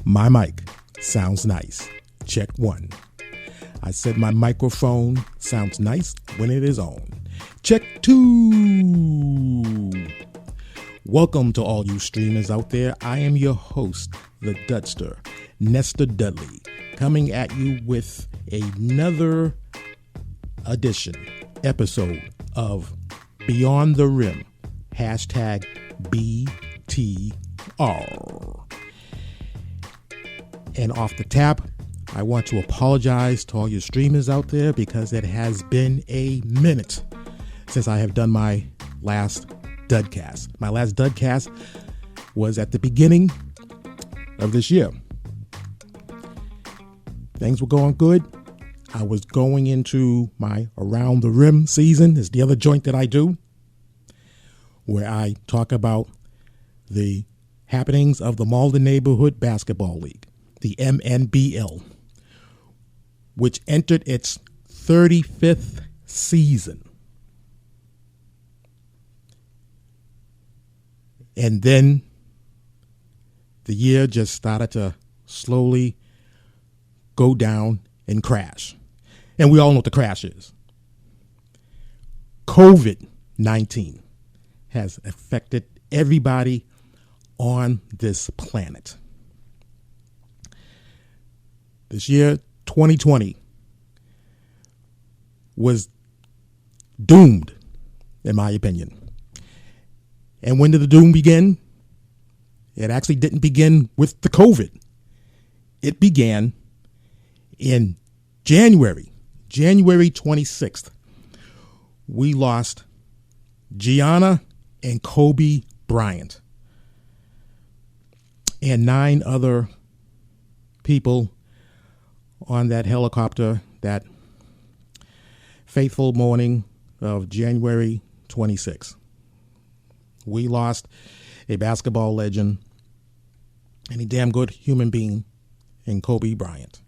My mic sounds nice. Check one. I said my microphone sounds nice when it is on. Check two. Welcome to all you streamers out there. I am your host, the Dudster, Nestor Dudley, coming at you with another episode of Beyond the Rim, hashtag BTR. And off the tap, I want to apologize to all your streamers out there because it has been a minute since I have done my last Dudcast. My last Dudcast was at the beginning of this year. Things were going good. I was going into my Around the Rim season. It's the other joint that I do, where I talk about the happenings of the Malden Neighborhood Basketball League, the MNBL, which entered its 35th season. And then the year just started to slowly go down and crash. And we all know what the crash is. COVID-19 has affected everybody on this planet. This year, 2020, was doomed, in my opinion. And when did the doom begin? It actually didn't begin with the COVID. It began in January 26th. We lost Gianna and Kobe Bryant and 9 other people on that helicopter that fateful morning of January 26th. We lost a basketball legend and a damn good human being in Kobe Bryant.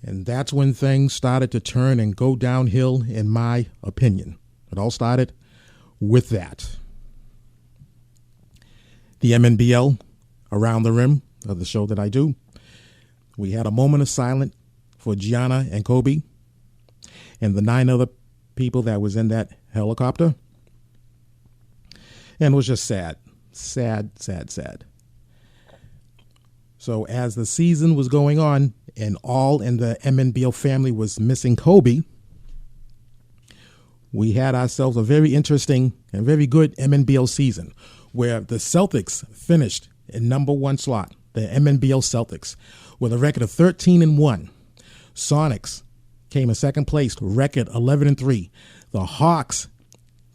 And that's when things started to turn and go downhill, in my opinion. It all started with that. The MNBL, Around the Rim, of the show that I do, we had a moment of silence for Gianna and Kobe and the 9 other people that was in that helicopter. And it was just sad. Sad. So as the season was going on and all in the MNBL family was missing Kobe, we had ourselves a very interesting and very good MNBL season where the Celtics finished in number 1 slot, the MNBL Celtics, with a record of 13-1. Sonics came in second place, record 11-3. The Hawks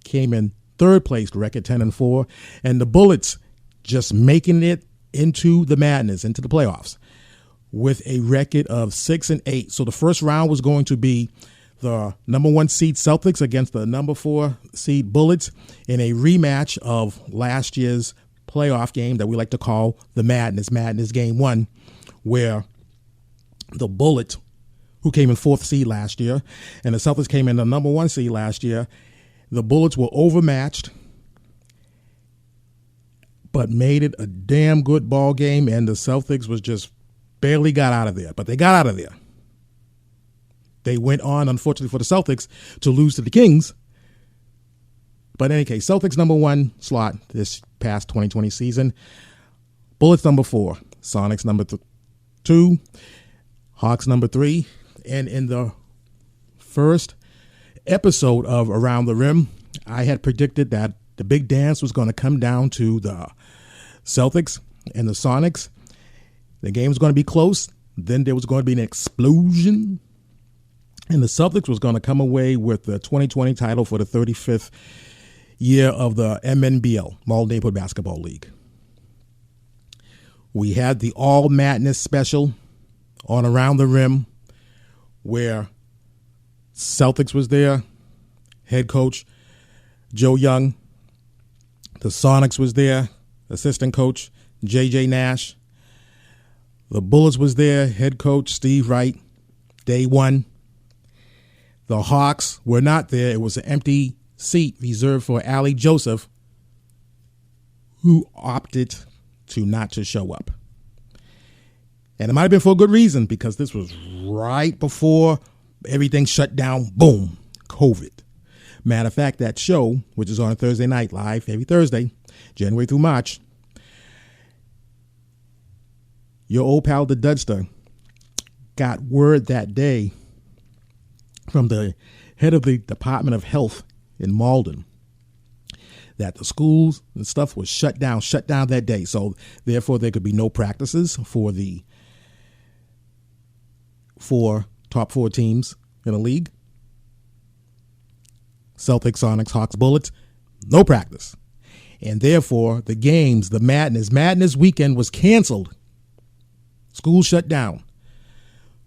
came in third place, record 10-4. And the Bullets just making it into the madness, into the playoffs, with a record of 6-8. So the first round was going to be the number 1 seed Celtics against the number 4 seed Bullets in a rematch of last year's playoff game that we like to call the Madness Game 1, where the Bullets, who came in 4th seed last year, and the Celtics came in the number 1 seed last year, the Bullets were overmatched, but made it a damn good ball game, and the Celtics was just barely got out of there. But they got out of there. They went on, unfortunately for the Celtics, to lose to the Kings. But in any case, Celtics number 1 slot this past 2020 season. Bullets number 4. Sonics number 2. Hawks number 3. And in the first episode of Around the Rim, I had predicted that the big dance was going to come down to the Celtics and the Sonics. The game was going to be close. Then there was going to be an explosion. And the Celtics was going to come away with the 2020 title for the 35th year of the MNBL, Malden Neighborhood Basketball League. We had the All Madness special on Around the Rim, where Celtics was there, head coach Joe Young. The Sonics was there, assistant coach J.J. Nash. The Bullets was there, head coach Steve Wright, day 1. The Hawks were not there. It was an empty seat reserved for Allie Joseph, who opted to not to show up. And it might have been for a good reason, because this was right before everything shut down. Boom, COVID. Matter of fact, that show, which is on a Thursday night live every Thursday, January through March, your old pal, the Dudster, got word that day from the head of the Department of Health in Malden that the schools and stuff was shut down that day. So therefore there could be no practices for the top four teams in the league. Celtics, Sonics, Hawks, Bullets, no practice. And therefore the games, the Madness weekend was canceled. School shut down.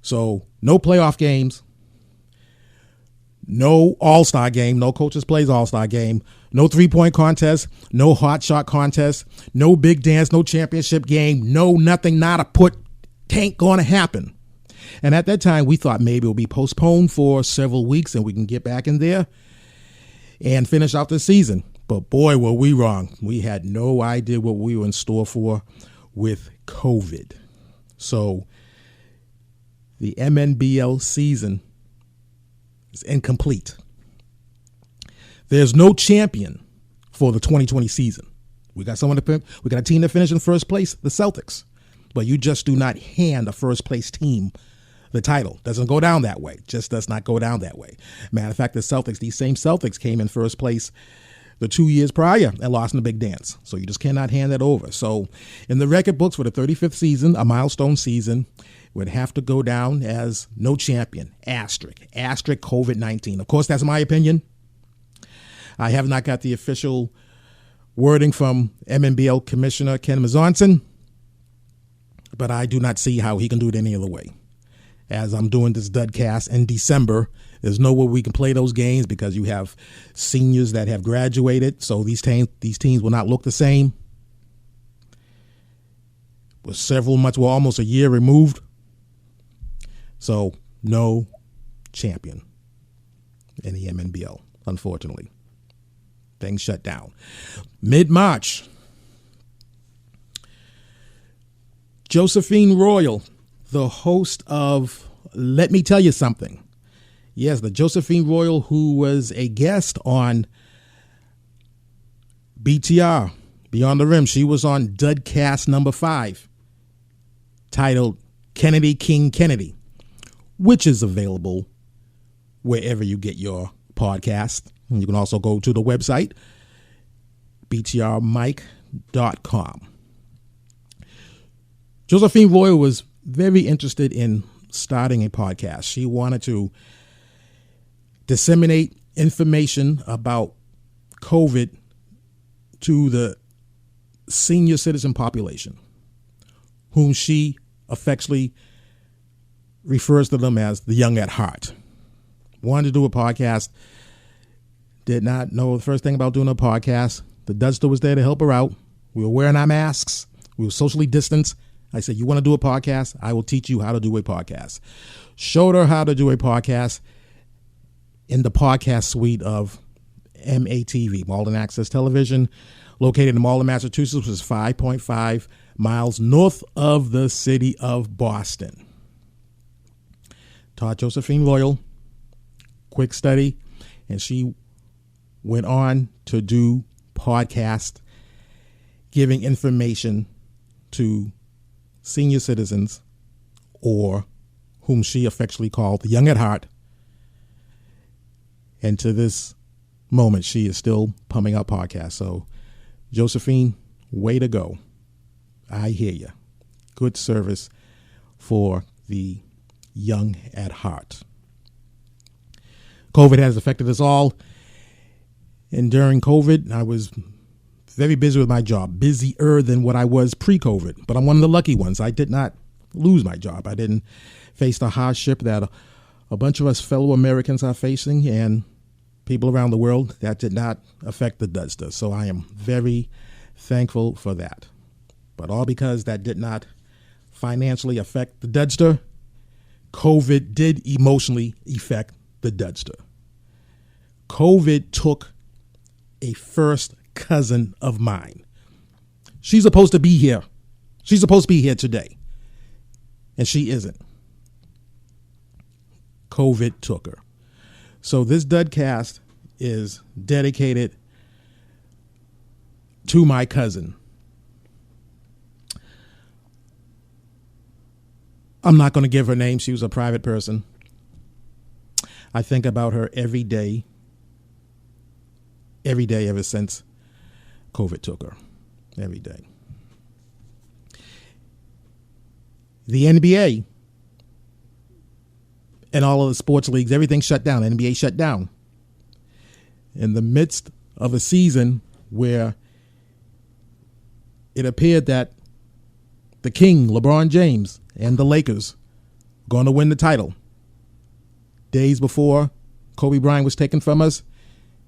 So no playoff games, no all-star game, no coaches plays all-star game, no three-point contest, no hot shot contest, no big dance, no championship game, no nothing, not a put, ain't going to happen. And at that time, we thought maybe it would be postponed for several weeks and we can get back in there and finish out the season. But boy, were we wrong. We had no idea what we were in store for with COVID. So the MNBL season is incomplete. There's no champion for the 2020 season. We got a team that finished in first place, the Celtics. But you just do not hand a first place team the title. Doesn't go down that way. Just does not go down that way. Matter of fact, these same Celtics came in first place the 2 years prior and lost in the big dance. So you just cannot hand that over. So in the record books for the 35th season, a milestone season, would have to go down as no champion, asterisk COVID-19. Of course, that's my opinion. I have not got the official wording from MNBL Commissioner Ken Mazonson, but I do not see how he can do it any other way. As I'm doing this Dudcast in December, there's no way we can play those games because you have seniors that have graduated, so these teams will not look the same. We're almost a year removed. So no champion in the MNBL, unfortunately. Things shut down. Mid-March, Josephine Royal, the host of Let Me Tell You Something. Yes, the Josephine Royal who was a guest on BTR, Beyond the Rim. She was on Dudcast number 5, titled Kennedy King Kennedy, which is available wherever you get your podcast. And you can also go to the website, btrmike.com. Josephine Royal was very interested in starting a podcast. She wanted to disseminate information about COVID to the senior citizen population, whom she affectionately refers to them as the young at heart. Wanted to do a podcast. Did not know the first thing about doing a podcast. The Dudster was there to help her out. We were wearing our masks. We were socially distanced. I said, you want to do a podcast? I will teach you how to do a podcast. Showed her how to do a podcast in the podcast suite of MATV, Malden Access Television, located in Malden, Massachusetts, which is 5.5 miles north of the city of Boston. Taught Josephine Royal, quick study, and she went on to do podcast giving information to senior citizens, or whom she affectionately called the young at heart. And to this moment, she is still pumping out podcasts. So, Josephine, way to go. I hear you. Good service for the young at heart. COVID has affected us all. And during COVID, I was very busy with my job, busier than what I was pre-COVID. But I'm one of the lucky ones. I did not lose my job. I didn't face the hardship that a bunch of us fellow Americans are facing and people around the world. That did not affect the Dudster. So I am very thankful for that. But all because that did not financially affect the Dudster, COVID did emotionally affect the Dudster. COVID took a first cousin of mine. She's supposed to be here. She's supposed to be here today. and she isn't. COVID took her. So this Dudcast is dedicated to my cousin. I'm not going to give her name. She was a private person. I think about her every day ever since COVID took her. Every day. The NBA and all of the sports leagues, everything shut down. NBA shut down. In the midst of a season where it appeared that the King, LeBron James, and the Lakers going to win the title. Days before Kobe Bryant was taken from us,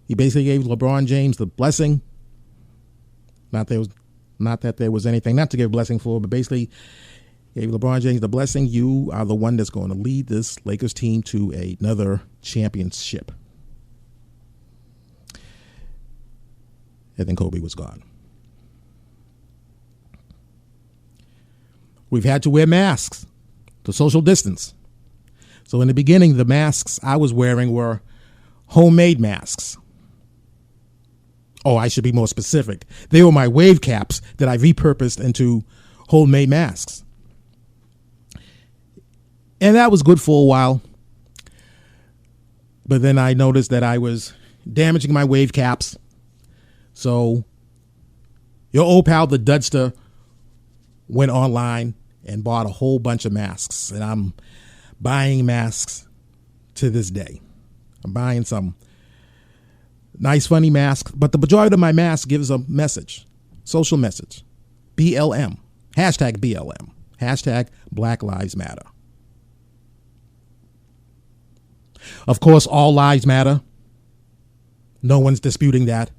he basically gave LeBron James the blessing. Not that there was anything not to give a blessing for, but basically gave LeBron James the blessing. You are the one that's going to lead this Lakers team to another championship. And then Kobe was gone. We've had to wear masks to social distance. So in the beginning, the masks I was wearing were homemade masks. Oh, I should be more specific. They were my wave caps that I repurposed into homemade masks. And that was good for a while. But then I noticed that I was damaging my wave caps. So your old pal, the Dudster, went online and bought a whole bunch of masks. And I'm buying masks to this day. I'm buying some nice, funny masks. But the majority of my mask gives a message, social message, BLM, hashtag BLM, hashtag Black Lives Matter. Of course, all lives matter. No one's disputing that.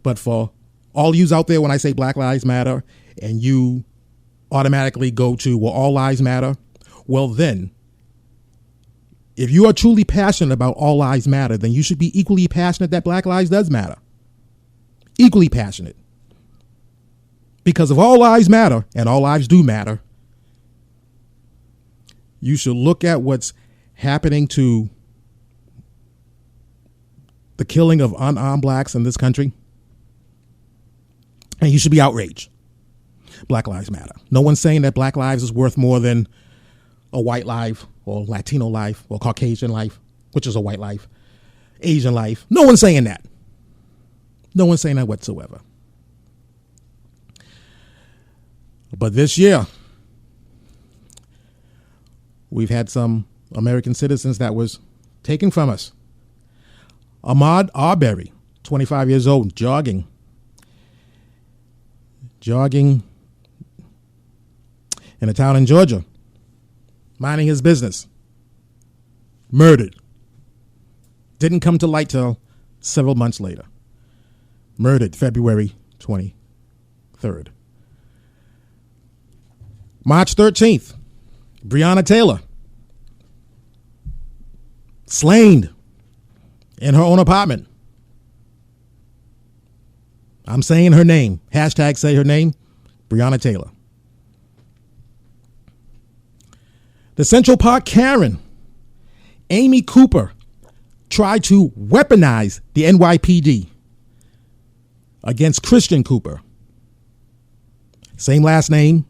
But for all yous out there, when I say Black Lives Matter and you automatically go to, well, all lives matter, well then, if you are truly passionate about all lives matter, then you should be equally passionate that Black lives does matter. Equally passionate. Because if all lives matter, and all lives do matter, you should look at what's happening to the killing of unarmed blacks in this country, and you should be outraged. Black lives matter. No one's saying that Black lives is worth more than a white life or Latino life or Caucasian life, which is a white life, Asian life. No one's saying that. No one's saying that whatsoever. But this year, we've had some American citizens that was taken from us. Ahmaud Arbery, 25 years old, jogging in a town in Georgia, minding his business, murdered. Didn't come to light till several months later. Murdered February 23rd. March 13th, Breonna Taylor, slain in her own apartment. I'm saying her name. Hashtag say her name, Breonna Taylor. The Central Park Karen, Amy Cooper, tried to weaponize the NYPD against Christian Cooper. Same last name,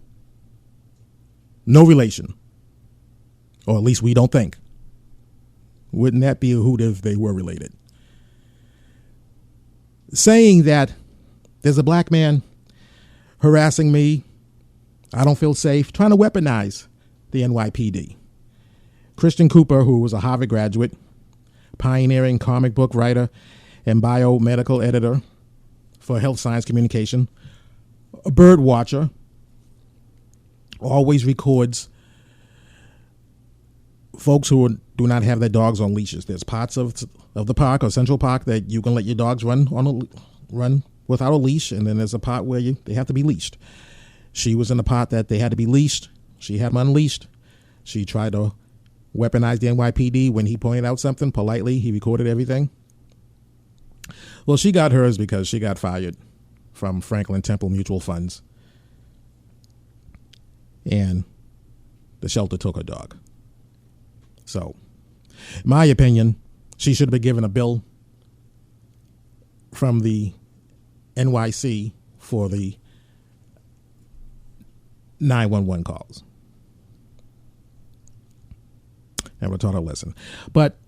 no relation. Or at least we don't think. Wouldn't that be a hoot if they were related? Saying that there's a black man harassing me, I don't feel safe, trying to weaponize the NYPD. Christian Cooper, who was a Harvard graduate, pioneering comic book writer and biomedical editor for health science communication, a bird watcher, always records folks who do not have their dogs on leashes. There's parts of the park or Central Park that you can let your dogs run without a leash, and then there's a part where they have to be leashed. She was in the part that they had to be leashed. She had them unleashed. She tried to weaponize the NYPD. When he pointed out something politely, he recorded everything. Well, she got hers because she got fired from Franklin Temple Mutual Funds. And the shelter took her dog. So, in my opinion, she should have been given a bill from the NYC for the 911 calls. Never taught her a lesson. But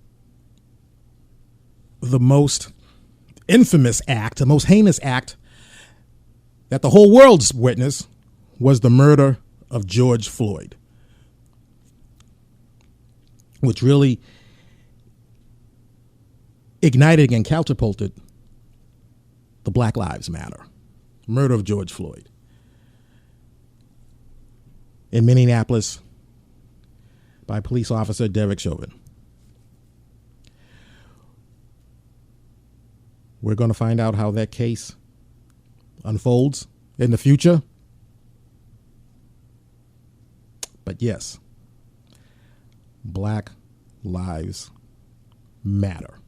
the most infamous act, the most heinous act that the whole world's witnessed was the murder of George Floyd, which really ignited and catapulted the Black Lives Matter. Murder of George Floyd in Minneapolis by police officer Derek Chauvin. We're going to find out how that case unfolds in the future. But yes, Black Lives Matter.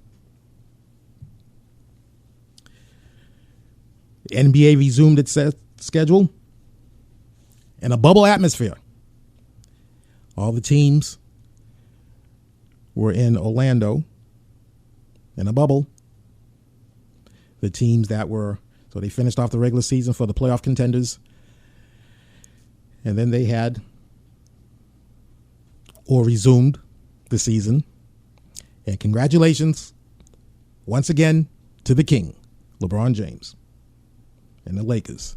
The NBA resumed its schedule in a bubble atmosphere. All the teams were in Orlando in a bubble. The teams that were, so they finished off the regular season for the playoff contenders. And then they had, or resumed the season. And congratulations, once again, to the King, LeBron James, and the Lakers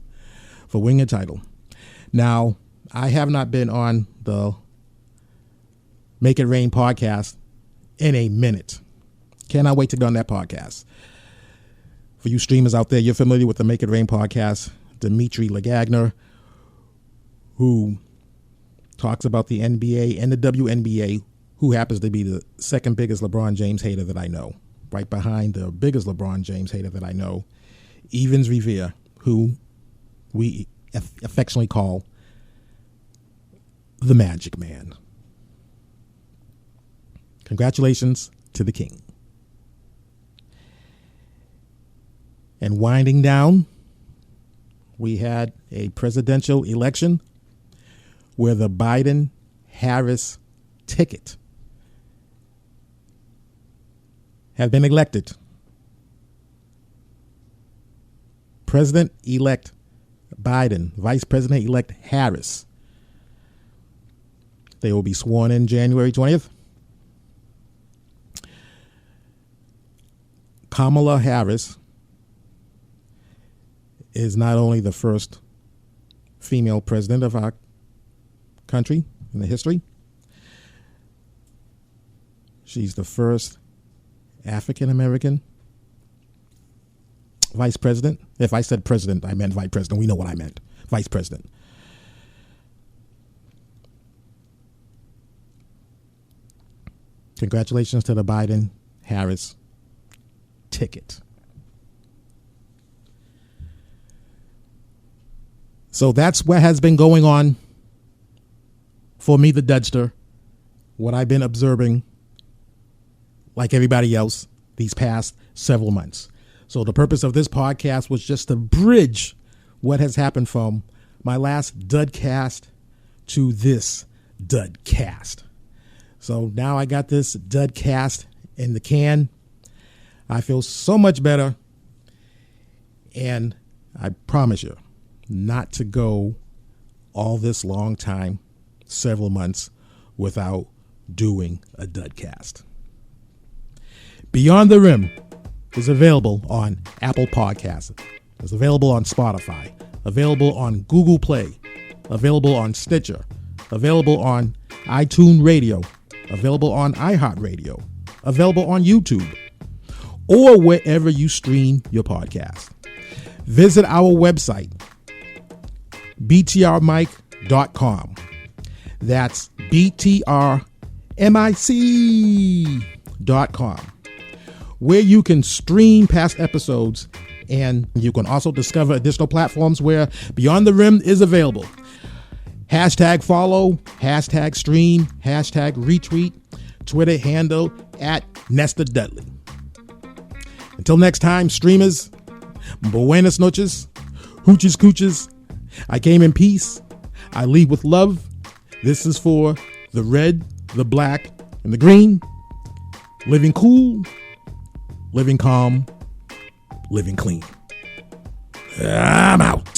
for winning a title. Now, I have not been on the Make It Rain podcast in a minute. Cannot wait to go on that podcast. For you streamers out there, you're familiar with the Make It Rain podcast. Dimitri Lagagner, who talks about the NBA and the WNBA, who happens to be the second biggest LeBron James hater that I know, right behind the biggest LeBron James hater that I know, Evans Revere, who we affectionately call the Magic Man. Congratulations to the King. And winding down, we had a presidential election where the Biden-Harris ticket have been elected. President-elect Biden, Vice President-elect Harris. They will be sworn in January 20th. Kamala Harris is not only the first female president of our country in the history, she's the first African-American vice president. If I said president, I meant vice president. We know what I meant. Vice president. Congratulations to the Biden-Harris ticket. So that's what has been going on for me, the Dudster, what I've been observing, like everybody else, these past several months. So the purpose of this podcast was just to bridge what has happened from my last Dudcast to this Dudcast. So now I got this Dudcast in the can. I feel so much better. And I promise you not to go all this long time, several months, without doing a Dudcast. Beyond the Rim is available on Apple Podcasts. It's available on Spotify. Available on Google Play. Available on Stitcher. Available on iTunes Radio. Available on iHeartRadio. Available on YouTube. Or wherever you stream your podcast. Visit our website, btrmic.com. That's btrmic.com, where you can stream past episodes, and you can also discover additional platforms where Beyond the Rim is available. Hashtag follow, hashtag stream, hashtag retweet, Twitter handle @NestorDudley. Until next time, streamers, buenas noches, hooches cooches. I came in peace. I leave with love. This is for the red, the black, and the green. Living cool, living calm, living clean. I'm out.